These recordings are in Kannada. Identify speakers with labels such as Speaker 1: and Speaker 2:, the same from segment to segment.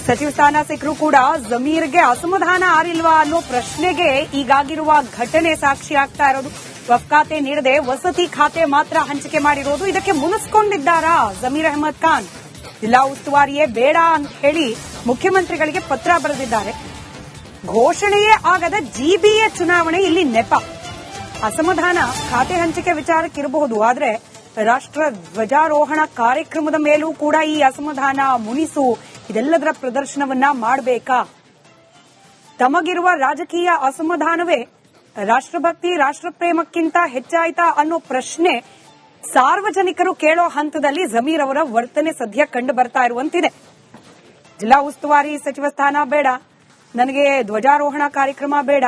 Speaker 1: ಸಚಿವ ಸ್ಥಾನ ಸಿಕ್ಕರೂ ಕೂಡ ಜಮೀರ್ಗೆ ಅಸಮಾಧಾನ ಆರಿಲ್ವಾ ಅನ್ನೋ ಪ್ರಶ್ನೆಗೆ ಈಗಾಗಿರುವ ಘಟನೆ ಸಾಕ್ಷಿ ಆಗ್ತಾ ಇರೋದು. ವಕ್ಫ್ ಖಾತೆ ನೀಡದೆ ವಸತಿ ಖಾತೆ ಮಾತ್ರ ಹಂಚಿಕೆ ಮಾಡಿರೋದು. ಇದಕ್ಕೆ ಮುನಿಸ್ಕೊಂಡಿದ್ದಾರಾ ಜಮೀರ್ ಅಹಮದ್ ಖಾನ್? ಜಿಲ್ಲಾ ಉಸ್ತುವಾರಿಯೇ ಬೇಡ ಅಂತ ಹೇಳಿ ಮುಖ್ಯಮಂತ್ರಿಗಳಿಗೆ ಪತ್ರ ಬರೆದಿದ್ದಾರೆ. ಘೋಷಣೆಯೇ ಆಗದ ಜಿಬಿಎ ಚುನಾವಣೆ ಇಲ್ಲಿ ನೆಪ. ಅಸಮಾಧಾನ ಖಾತೆ ಹಂಚಿಕೆ ವಿಚಾರಕ್ಕಿರಬಹುದು, ಆದರೆ ರಾಷ್ಟ್ರ ಧ್ವಜಾರೋಹಣ ಕಾರ್ಯಕ್ರಮದ ಮೇಲೂ ಕೂಡ ಈ ಅಸಮಾಧಾನ, ಮುನಿಸು ಇದೆಲ್ಲದರ ಪ್ರದರ್ಶನವನ್ನ ಮಾಡಬೇಕಾ? ತಮಗಿರುವ ರಾಜಕೀಯ ಅಸಮಾಧಾನವೇ ರಾಷ್ಟ್ರಭಕ್ತಿ, ರಾಷ್ಟ್ರಪ್ರೇಮಕ್ಕಿಂತ ಹೆಚ್ಚಾಯ್ತಾ ಅನ್ನೋ ಪ್ರಶ್ನೆ ಸಾರ್ವಜನಿಕರು ಕೇಳೋ ಹಂತದಲ್ಲಿ ಜಮೀರ್ ಅವರ ವರ್ತನೆ ಸದ್ಯ ಕಂಡು ಬರ್ತಾ ಇರುವಂತಿದೆ. ಜಿಲ್ಲಾ ಉಸ್ತುವಾರಿ ಸಚಿವ ಸ್ಥಾನ ಬೇಡ, ನನಗೆ ಧ್ವಜಾರೋಹಣ ಕಾರ್ಯಕ್ರಮ ಬೇಡ,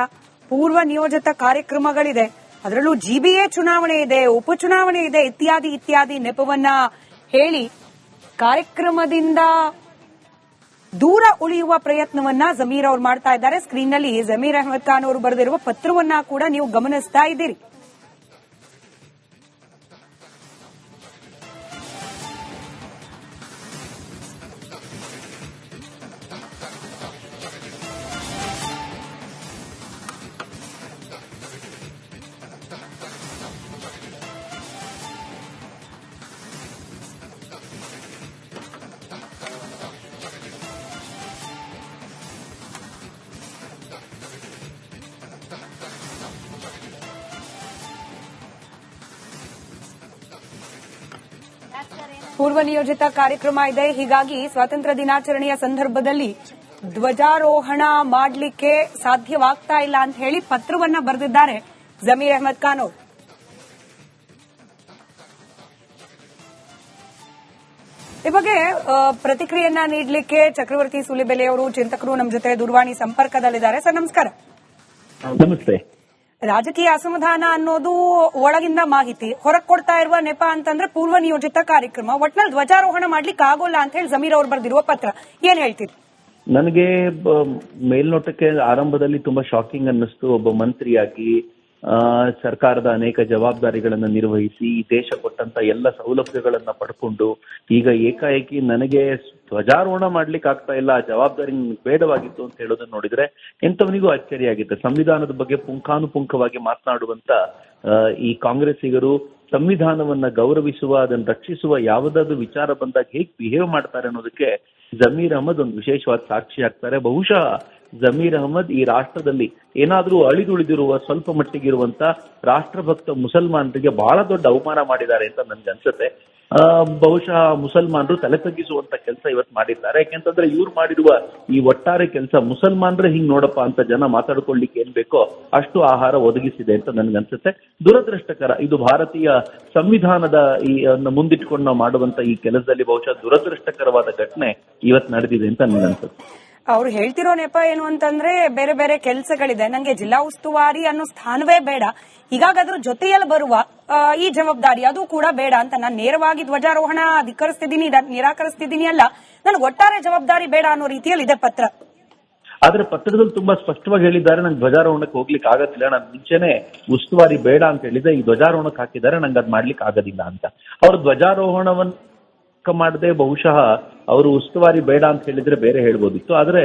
Speaker 1: ಪೂರ್ವ ನಿಯೋಜಿತ ಕಾರ್ಯಕ್ರಮಗಳಿದೆ, ಅದರಲ್ಲೂ ಜಿಬಿಎ ಚುನಾವಣೆ ಇದೆ, ಉಪಚುನಾವಣೆ ಇದೆ, ಇತ್ಯಾದಿ ಇತ್ಯಾದಿ ನೆಪವನ್ನ ಹೇಳಿ ಕಾರ್ಯಕ್ರಮದಿಂದ ದೂರ ಉಳಿಯುವ ಪ್ರಯತ್ನವನ್ನ ಜಮೀರ್ ಅವರು ಮಾಡ್ತಾ ಇದ್ದಾರೆ. ಸ್ಕ್ರೀನ್ನಲ್ಲಿ ಜಮೀರ್ ಅಹಮದ್ ಖಾನ್ ಅವರು ಬರೆದಿರುವ ಪತ್ರವನ್ನ ಕೂಡ ನೀವು ಗಮನಿಸ್ತಾ ಇದ್ದೀರಿ. ಪೂರ್ವ ನಿಯೋಜಿತ ಕಾರ್ಯಕ್ರಮ ಇದೆ, ಹೀಗಾಗಿ ಸ್ವಾತಂತ್ರ್ಯ ದಿನಾಚರಣೆಯ ಸಂದರ್ಭದಲ್ಲಿ ಧ್ವಜಾರೋಹಣ ಮಾಡಲಿಕ್ಕೆ ಸಾಧ್ಯವಾಗ್ತಾ ಇಲ್ಲ ಅಂತ ಹೇಳಿ ಪತ್ರವನ್ನ ಬರೆದಿದ್ದಾರೆ ಜಮೀರ್ ಅಹಮದ್ ಖಾನ್ ಅವರು. ಈ ಬಗ್ಗೆ ಪ್ರತಿಕ್ರಿಯೆಯನ್ನ ನೀಡಲಿಕ್ಕೆ ಚಕ್ರವರ್ತಿ ಸೂಲಿಬೆಲೆ ಅವರು, ಚಿಂತಕರು ನಮ್ಮ ಜೊತೆ ದೂರವಾಣಿ ಸಂಪರ್ಕದಲ್ಲಿದ್ದಾರೆ. ಸರ್ ನಮಸ್ಕಾರ.
Speaker 2: ನಮಸ್ತೆ.
Speaker 1: ರಾಜಕೀಯ ಅಸಮಾಧಾನ ಅನ್ನೋದು ಒಳಗಿಂದ ಮಾಹಿತಿ, ಹೊರಗೆ ಕೊಡ್ತಾ ಇರುವ ನೆಪ ಅಂತಂದ್ರೆ ಪೂರ್ವ ನಿಯೋಜಿತ ಕಾರ್ಯಕ್ರಮ, ಒಟ್ನಲ್ಲಿ ಧ್ವಜಾರೋಹಣ ಮಾಡ್ಲಿಕ್ಕೆ ಆಗೋಲ್ಲ ಅಂತ ಹೇಳಿ ಜಮೀರ್ ಅವರು ಬರೆದಿರುವ ಪತ್ರ. ಏನ್ ಹೇಳ್ತೀರಿ?
Speaker 2: ನನಗೆ ಮೇಲ್ನೋಟಕ್ಕೆ ಆರಂಭದಲ್ಲಿ ತುಂಬಾ ಶಾಕಿಂಗ್ ಅನ್ನಿಸ್ತು. ಒಬ್ಬ ಮಂತ್ರಿಯಾಗಿ ಸರ್ಕಾರದ ಅನೇಕ ಜವಾಬ್ದಾರಿಗಳನ್ನ ನಿರ್ವಹಿಸಿ ಈ ದೇಶ ಕೊಟ್ಟಂತ ಎಲ್ಲ ಸೌಲಭ್ಯಗಳನ್ನ ಪಡ್ಕೊಂಡು ಈಗ ಏಕಾಏಕಿ ನನಗೆ ಧ್ವಜಾರೋಹಣ ಮಾಡ್ಲಿಕ್ಕೆ ಆಗ್ತಾ ಇಲ್ಲ, ಆ ಜವಾಬ್ದಾರಿ ಬೇಡವಾಗಿತ್ತು ಅಂತ ಹೇಳೋದನ್ನ ನೋಡಿದ್ರೆ ಎಂತವನಿಗೂ ಅಚ್ಚರಿಯಾಗಿದೆ. ಸಂವಿಧಾನದ ಬಗ್ಗೆ ಪುಂಖಾನುಪುಂಖವಾಗಿ ಮಾತನಾಡುವಂತ ಈ ಕಾಂಗ್ರೆಸ್ಸಿಗರು ಸಂವಿಧಾನವನ್ನ ಗೌರವಿಸುವ, ಅದನ್ನು ರಕ್ಷಿಸುವ ಯಾವುದಾದ್ರು ವಿಚಾರ ಬಂದಾಗ ಹೇಗೆ ಬಿಹೇವ್ ಮಾಡ್ತಾರೆ ಅನ್ನೋದಕ್ಕೆ ಜಮೀರ್ ಅಹಮದ್ ಒಂದು ವಿಶೇಷವಾದ ಸಾಕ್ಷಿ ಆಗ್ತಾರೆ. ಬಹುಶಃ ಜಮೀರ್ ಅಹಮದ್ ಈ ರಾಷ್ಟ್ರದಲ್ಲಿ ಏನಾದ್ರೂ ಅಳಿದುಳಿದಿರುವ ಸ್ವಲ್ಪ ಮಟ್ಟಿಗಿರುವಂತ ರಾಷ್ಟ್ರಭಕ್ತ ಮುಸಲ್ಮಾನರಿಗೆ ಬಹಳ ದೊಡ್ಡ ಅವಮಾನ ಮಾಡಿದ್ದಾರೆ ಅಂತ ನನ್ಗೆ ಅನ್ಸುತ್ತೆ. ಬಹುಶಃ ಮುಸಲ್ಮಾನರು ತಲೆ ತಗ್ಗಿಸುವಂತ ಕೆಲಸ ಇವತ್ತು ಮಾಡಿದ್ದಾರೆ. ಯಾಕೆಂತಂದ್ರೆ ಇವ್ರು ಮಾಡಿರುವ ಈ ಒಟ್ಟಾರೆ ಕೆಲಸ ಮುಸಲ್ಮಾನರೇ ಹಿಂಗ್ ನೋಡಪ್ಪ ಅಂತ ಜನ ಮಾತಾಡ್ಕೊಳ್ಳಿಕ್ಕೆ ಏನ್ ಬೇಕೋ ಅಷ್ಟು ಆಹಾರ ಒದಗಿಸಿದೆ ಅಂತ ನನ್ಗನ್ಸುತ್ತೆ. ದುರದೃಷ್ಟಕರ. ಇದು ಭಾರತೀಯ ಸಂವಿಧಾನದ ಈ ಮುಂದಿಟ್ಕೊಂಡು ನಾವು ಮಾಡುವಂತ ಈ ಕೆಲಸದಲ್ಲಿ ಬಹುಶಃ ದುರದೃಷ್ಟಕರವಾದ ಘಟನೆ ಇವತ್ತು ನಡೆದಿದೆ ಅಂತ ನನ್ಗನ್ಸುತ್ತೆ.
Speaker 1: ಅವ್ರು ಹೇಳ್ತಿರೋ ನೆಪ ಏನು ಅಂತಂದ್ರೆ ಬೇರೆ ಬೇರೆ ಕೆಲಸಗಳಿದೆ, ನಂಗೆ ಜಿಲ್ಲಾ ಉಸ್ತುವಾರಿ ಅನ್ನೋ ಸ್ಥಾನವೇ ಬೇಡ, ಹೀಗಾಗಿ ಅದ್ರ ಜೊತೆಯಲ್ಲಿ ಬರುವ ಈ ಜವಾಬ್ದಾರಿ ಅದು ಕೂಡ ಬೇಡ ಅಂತ. ನಾನು ನೇರವಾಗಿ ಧ್ವಜಾರೋಹಣ ಧಿಕ್ಕರಿಸ್ತಿದ್ದೀನಿ, ನಿರಾಕರಿಸ್ತಿದ್ದೀನಿ ಅಲ್ಲ, ನನಗೆ ಒಟ್ಟಾರೆ ಜವಾಬ್ದಾರಿ ಬೇಡ ಅನ್ನೋ ರೀತಿಯಲ್ಲಿ ಇದೆ ಪತ್ರ.
Speaker 2: ಆದ್ರೆ ಪತ್ರದಲ್ಲಿ ತುಂಬಾ ಸ್ಪಷ್ಟವಾಗಿ ಹೇಳಿದ್ದಾರೆ, ನಂಗೆ ಧ್ವಜಾರೋಹಣಕ್ಕೆ ಹೋಗ್ಲಿಕ್ಕೆ ಆಗೋದಿಲ್ಲ, ನಾನು ಮುಂಚೆನೆ ಉಸ್ತುವಾರಿ ಬೇಡ ಅಂತ ಹೇಳಿದೆ, ಈ ಧ್ವಜಾರೋಹಣಕ್ಕೆ ಹಾಕಿದ್ದಾರೆ, ನಂಗೆ ಅದ್ ಮಾಡ್ಲಿಕ್ಕೆ ಆಗೋದಿಲ್ಲ ಅಂತ. ಅವರು ಧ್ವಜಾರೋಹಣವನ್ನು ಮಾಡದೆ ಬಹುಶಃ ಅವರು ಉಸ್ತುವಾರಿ ಬೇಡ ಅಂತ ಹೇಳಿದ್ರೆ ಬೇರೆ ಹೇಳ್ಬೋದಿತ್ತು. ಆದ್ರೆ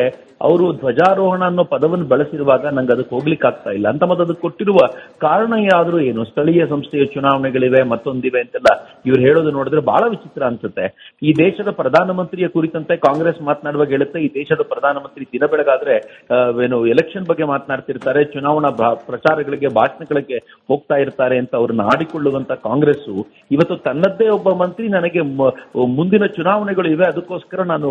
Speaker 2: ಅವರು ಧ್ವಜಾರೋಹಣ ಅನ್ನೋ ಪದವನ್ನು ಬಳಸಿರುವಾಗ ನಂಗೆ ಅದಕ್ಕೆ ಹೋಗ್ಲಿಕ್ಕೆ ಆಗ್ತಾ ಇಲ್ಲ ಅಂತ. ಮತ್ತೆ ಅದಕ್ಕೆ ಕೊಟ್ಟಿರುವ ಕಾರಣ ಯಾದ್ರೂ ಏನು, ಸ್ಥಳೀಯ ಸಂಸ್ಥೆಯ ಚುನಾವಣೆಗಳಿವೆ, ಮತ್ತೊಂದಿವೆ ಅಂತೆಲ್ಲ ಇವ್ರು ಹೇಳೋದು ನೋಡಿದ್ರೆ ಬಹಳ ವಿಚಿತ್ರ ಅನ್ಸುತ್ತೆ. ಈ ದೇಶದ ಪ್ರಧಾನಮಂತ್ರಿಯ ಕುರಿತಂತೆ ಕಾಂಗ್ರೆಸ್ ಮಾತನಾಡುವಾಗ ಹೇಳುತ್ತೆ, ಈ ದೇಶದ ಪ್ರಧಾನಮಂತ್ರಿ ದಿನ ಬೆಳಗಾದ್ರೆ ಎಲೆಕ್ಷನ್ ಬಗ್ಗೆ ಮಾತನಾಡ್ತಿರ್ತಾರೆ, ಚುನಾವಣಾ ಪ್ರಚಾರಗಳಿಗೆ, ಭಾಷಣಗಳಿಗೆ ಹೋಗ್ತಾ ಇರ್ತಾರೆ ಅಂತ ಅವ್ರನ್ನ ಆಡಿಕೊಳ್ಳುವಂತ ಕಾಂಗ್ರೆಸ್ ಇವತ್ತು ತನ್ನದ್ದೇ ಒಬ್ಬ ಮಂತ್ರಿ ನನಗೆ ಮುಂದಿನ ಚುನಾವಣೆಗಳು ಇವೆ, ಅದಕ್ಕೋಸ್ಕರ ನಾನು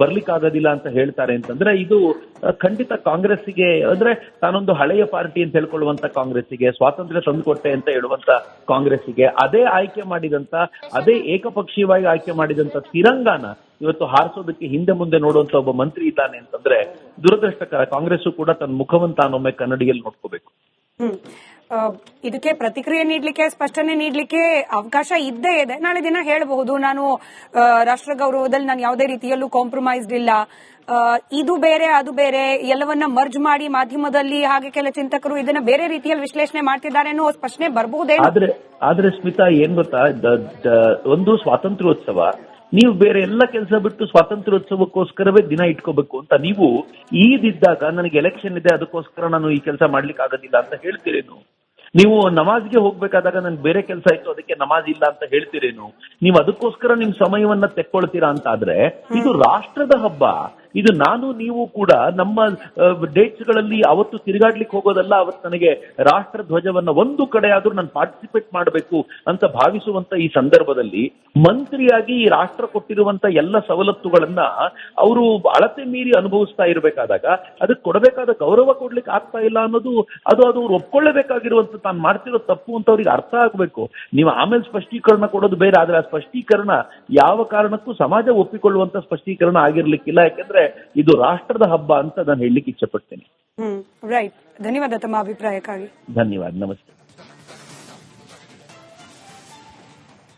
Speaker 2: ಬರ್ಲಿಕ್ಕಾಗೋದಿಲ್ಲ ಅಂತ ಹೇಳ್ತಾರೆ ಅಂತಂದ್ರೆ ಇದು ಖಂಡಿತ ಕಾಂಗ್ರೆಸ್ಸಿಗೆ, ಅಂದ್ರೆ ತಾನೊಂದು ಹಳೆಯ ಪಾರ್ಟಿ ಅಂತ ಹೇಳ್ಕೊಳ್ಳುವಂತ ಕಾಂಗ್ರೆಸ್ಸಿಗೆ, ಸ್ವಾತಂತ್ರ್ಯ ತಂದುಕೊಟ್ಟೆ ಅಂತ ಹೇಳುವಂತ ಕಾಂಗ್ರೆಸ್ಸಿಗೆ ಅದೇ ಆಯ್ಕೆ ಮಾಡಿದಂತ, ಅದೇ ಏಕಪಕ್ಷೀಯವಾಗಿ ಆಯ್ಕೆ ಮಾಡಿದಂತ ತಿರಂಗಾನ ಇವತ್ತು ಹಾರಿಸೋದಕ್ಕೆ ಹಿಂದೆ ಮುಂದೆ ನೋಡುವಂತ ಒಬ್ಬ ಮಂತ್ರಿ ಇದ್ದಾನೆ ಅಂತಂದ್ರೆ ದುರದೃಷ್ಟಕರ. ಕಾಂಗ್ರೆಸ್ ಕೂಡ ತನ್ನ ಮುಖವನ್ನು ತಾನೊಮ್ಮೆ ಕನ್ನಡಿಯಲ್ಲಿ ನೋಡ್ಕೋಬೇಕು.
Speaker 1: ಇದಕ್ಕೆ ಪ್ರತಿಕ್ರಿಯೆ ನೀಡಲಿಕ್ಕೆ, ಸ್ಪಷ್ಟನೆ ನೀಡಲಿಕ್ಕೆ ಅವಕಾಶ ಇದ್ದೇ ಇದೆ. ನಾಳೆ ದಿನ ಹೇಳಬಹುದು, ನಾನು ರಾಷ್ಟ್ರ ಗೌರವದಲ್ಲಿ ನಾನು ಯಾವುದೇ ರೀತಿಯಲ್ಲೂ ಕಾಂಪ್ರಮೈಸ್ಡ್ ಇಲ್ಲ, ಇದು ಬೇರೆ ಅದು ಬೇರೆ, ಎಲ್ಲವನ್ನ ಮರ್ಜ್ ಮಾಡಿ ಮಾಧ್ಯಮದಲ್ಲಿ ಹಾಗೆ ಕೆಲ ಚಿಂತಕರು ಇದನ್ನ ಬೇರೆ ರೀತಿಯಲ್ಲಿ ವಿಶ್ಲೇಷಣೆ ಮಾಡ್ತಿದ್ದಾರೆ ಅನ್ನೋ ಸ್ಪಷ್ಟನೆ ಬರಬಹುದೇ.
Speaker 2: ಆದ್ರೆ ಸ್ಮಿತಾ ಏನ್ ಗೊತ್ತಾ, ಒಂದು ಸ್ವಾತಂತ್ರ್ಯೋತ್ಸವ ನೀವು ಬೇರೆ ಎಲ್ಲ ಕೆಲಸ ಬಿಟ್ಟು ಸ್ವಾತಂತ್ರ್ಯೋತ್ಸವಕ್ಕೋಸ್ಕರವೇ ದಿನ ಇಟ್ಕೋಬೇಕು ಅಂತ ನೀವು ಈದಿದ್ದಾಗ ನನಗೆ ಎಲೆಕ್ಷನ್ ಇದೆ ಅದಕ್ಕೋಸ್ಕರ ನಾನು ಈ ಕೆಲಸ ಮಾಡ್ಲಿಕ್ಕೆ ಆಗೋದಿಲ್ಲ ಅಂತ ಹೇಳ್ತೀರೇನು? ನೀವು ನಮಾಜ್ಗೆ ಹೋಗ್ಬೇಕಾದಾಗ ನನ್ಗೆ ಬೇರೆ ಕೆಲಸ ಇತ್ತು ಅದಕ್ಕೆ ನಮಾಜ್ ಇಲ್ಲ ಅಂತ ಹೇಳ್ತೀರೇನು? ನೀವು ಅದಕ್ಕೋಸ್ಕರ ನಿಮ್ ಸಮಯವನ್ನ ತೆಕ್ಕೊಳ್ತೀರಾ ಅಂತ ಆದ್ರೆ ಇದು ರಾಷ್ಟ್ರದ ಹಬ್ಬ. ಇದು ನಾನು ನೀವು ಕೂಡ ನಮ್ಮ ಡೇಟ್ಸ್ ಗಳಲ್ಲಿ ಅವತ್ತು ತಿರುಗಾಡ್ಲಿಕ್ಕೆ ಹೋಗೋದಲ್ಲ. ಅವತ್ತು ನನಗೆ ರಾಷ್ಟ್ರ ಧ್ವಜವನ್ನ ಒಂದು ಕಡೆ ಆದ್ರೂ ನಾನು ಪಾರ್ಟಿಸಿಪೇಟ್ ಮಾಡಬೇಕು ಅಂತ ಭಾವಿಸುವಂತ ಈ ಸಂದರ್ಭದಲ್ಲಿ ಮಂತ್ರಿಯಾಗಿ ಈ ರಾಷ್ಟ್ರ ಕೊಟ್ಟಿರುವಂತ ಎಲ್ಲ ಸವಲತ್ತುಗಳನ್ನ ಅವರು ಅಳತೆ ಮೀರಿ ಅನುಭವಿಸ್ತಾ ಇರಬೇಕಾದಾಗ ಅದಕ್ಕೆ ಕೊಡಬೇಕಾದ ಗೌರವ ಕೊಡ್ಲಿಕ್ಕೆ ಆಗ್ತಾ ಇಲ್ಲ ಅನ್ನೋದು ಅದು ಅವ್ರು ಒಪ್ಕೊಳ್ಳೇಬೇಕಾಗಿರುವಂತ ತಾನು ಮಾಡ್ತಿರೋ ತಪ್ಪು ಅಂತ ಅವ್ರಿಗೆ ಅರ್ಥ ಆಗ್ಬೇಕು. ನೀವು ಆಮೇಲೆ ಸ್ಪಷ್ಟೀಕರಣ ಕೊಡೋದು ಬೇರೆ, ಆದ್ರೆ ಆ ಸ್ಪಷ್ಟೀಕರಣ ಯಾವ ಕಾರಣಕ್ಕೂ ಸಮಾಜ ಒಪ್ಪಿಕೊಳ್ಳುವಂತ ಸ್ಪಷ್ಟೀಕರಣ ಆಗಿರ್ಲಿಕ್ಕಿಲ್ಲ. ಯಾಕಂದ್ರೆ ಇದು ರಾಷ್ಟ್ರದ ಹಬ್ಬ ಅಂತ ನಾನು ಹೇಳಲಿಕ್ಕೆ ಇಚ್ಛಪಡ್ತೇನೆ.
Speaker 1: ರೈಟ್. ಧನ್ಯವಾದ ತಮ್ಮ ಅಭಿಪ್ರಾಯಕ್ಕಾಗಿ.
Speaker 2: ಧನ್ಯವಾದ. ನಮಸ್ತೆ.